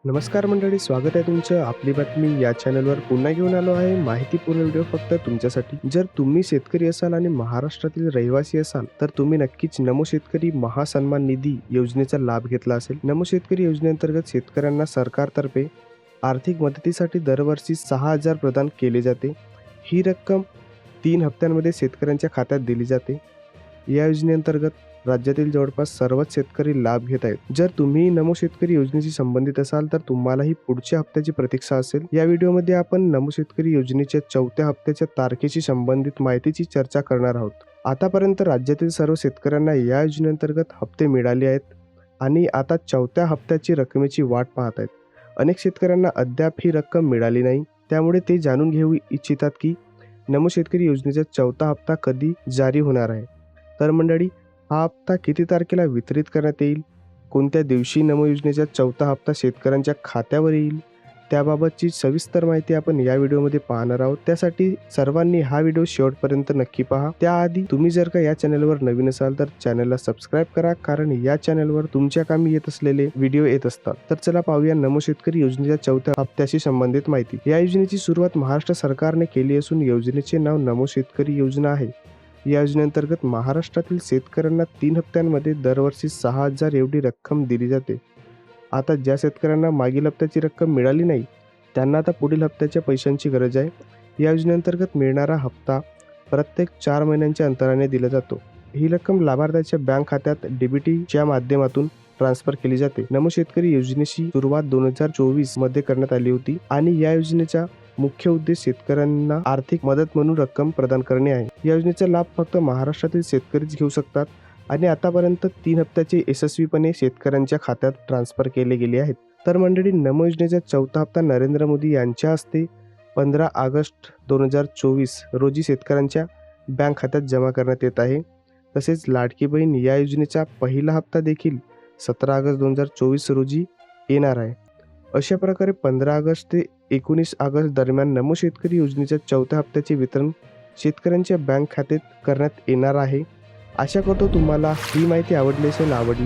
नमस्कार मंडळी, स्वागत आहे तुमचं आपली बातमी या चॅनलवर. पुन्हा घेऊन आलो आहे माहितीपूर्ण व्हिडिओ फक्त तुमच्यासाठी. जर तुम्ही शेतकरी असाल आणि महाराष्ट्रातील रहिवासी असाल तर तुम्ही नक्कीच नमो शेतकरी महासन्मान निधी योजनेचा लाभ घेतला असेल. नमो शेतकरी योजनेअंतर्गत शेतकऱ्यांना सरकारतर्फे आर्थिक मदतीसाठी दरवर्षी 6,000 प्रदान केले जाते. ही रक्कम 3 हप्त्यांमध्ये शेतकऱ्यांच्या खात्यात दिली जाते. या योजनेअंतर्गत राज्यातील जवळपास सर्वच शेतकरी लाभ घेत आहेत. जर तुम्ही नमो शेतकरी योजनेशी संबंधित असाल तर तुम्हालाही पुढच्या हप्त्याची प्रतीक्षा असेल. या व्हिडिओमध्ये आपण नमो शेतकरी योजनेच्या 4थ्या हप्त्याच्या तारखेशी संबंधित माहितीची चर्चा करणार आहोत. आतापर्यंत राज्यातील सर्व शेतकऱ्यांना या योजनेअंतर्गत हप्ते मिळाले आहेत आणि आता 4थ्या हप्त्याची रकमेची वाट पाहत आहेत. अनेक शेतकऱ्यांना अद्याप ही रक्कम मिळाली नाही, त्यामुळे ते जाणून घेऊ इच्छितात की नमो शेतकरी योजनेचा 4था हप्ता कधी जारी होणार आहे. तर मंडळी, हा हप्ता किती तारखेला वितरित करण्यात येईल, कोणत्या दिवशी नमो योजनेचा 4था हप्ता शेतकऱ्यांच्या खात्यावर येईल, त्याबाबतची सविस्तर माहिती आपण या व्हिडिओमध्ये पाहणार आहोत. त्यासाठी सर्वांनी हा व्हिडिओ शेवटपर्यंत नक्की पहा. त्याआधी तुम्ही जर का या चॅनलवर नवीन असाल तर चॅनलला सबस्क्राईब करा, कारण या चॅनलवर तुमच्या कामी येत असलेले व्हिडिओ येत असतात. तर चला पाहूया नमो शेतकरी योजनेच्या 4थ्या हप्त्याशी संबंधित माहिती. या योजनेची सुरुवात महाराष्ट्र सरकारने केली असून योजनेचे नाव नमो शेतकरी योजना आहे. या योजनेअंतर्गत महाराष्ट्रातील शेतकऱ्यांना 3 हप्त्यांमध्ये दरवर्षी 6,000 एवढी रक्कम दिली जाते. आता ज्या शेतकऱ्यांना मागील हप्त्याची रक्कम मिळाली नाही, त्यांना आता पुढील हप्त्याच्या पैशांची गरज आहे. या योजनेअंतर्गत मिळणारा हप्ता प्रत्येक 4 महिन्यांच्या अंतराने दिला जातो. ही रक्कम लाभार्थ्याच्या बँक खात्यात डीबीटीच्या माध्यमातून ट्रान्सफर केली जाते. नमो शेतकरी योजनेची सुरुवात 2024 मध्ये करण्यात आली होती आणि या योजनेचा मुख्य उद्देश शेतकऱ्यांना आर्थिक मदत म्हणून रक्कम प्रदान करणे आहे. या योजनेचा लाभ फक्त महाराष्ट्रातील शेतकरीच घेऊ शकतात आणि आतापर्यंत 3 हप्त्याचे यशस्वीपणे शेतकऱ्यांच्या खात्यात ट्रान्सफर केले गेले आहेत. तर मंडळी, नमो योजनेचा 4था हप्ता नरेंद्र मोदी यांच्या हस्ते 15 ऑगस्ट 2024 रोजी शेतकऱ्यांच्या बँक खात्यात जमा करण्यात येत आहे. तसेच लाडकी बहीण या योजनेचा पहिला हप्ता देखील 17 ऑगस्ट 2024 रोजी येणार आहे. अशा प्रकारे 15 ऑगस्ट ते 19 ऑगस्ट दरम्यान नमो शेतकरी योजनेच्या 4थ्या हप्त्याचे वितरण शेतकऱ्यांच्या बँक खात्यात करण्यात येणार आहे. आशा करतो तुम्हाला ही माहिती आवडली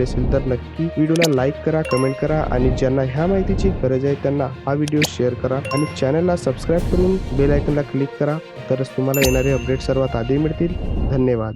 असेल तर नक्की व्हिडिओला लाईक करा, कमेंट करा आणि ज्यांना ह्या माहितीची गरज आहे त्यांना हा व्हिडिओ शेअर करा आणि चॅनलला सबस्क्राईब करून बेल आयकॉनला क्लिक करा, तरच तुम्हाला येणारे अपडेट सर्वात आधी मिळतील. धन्यवाद.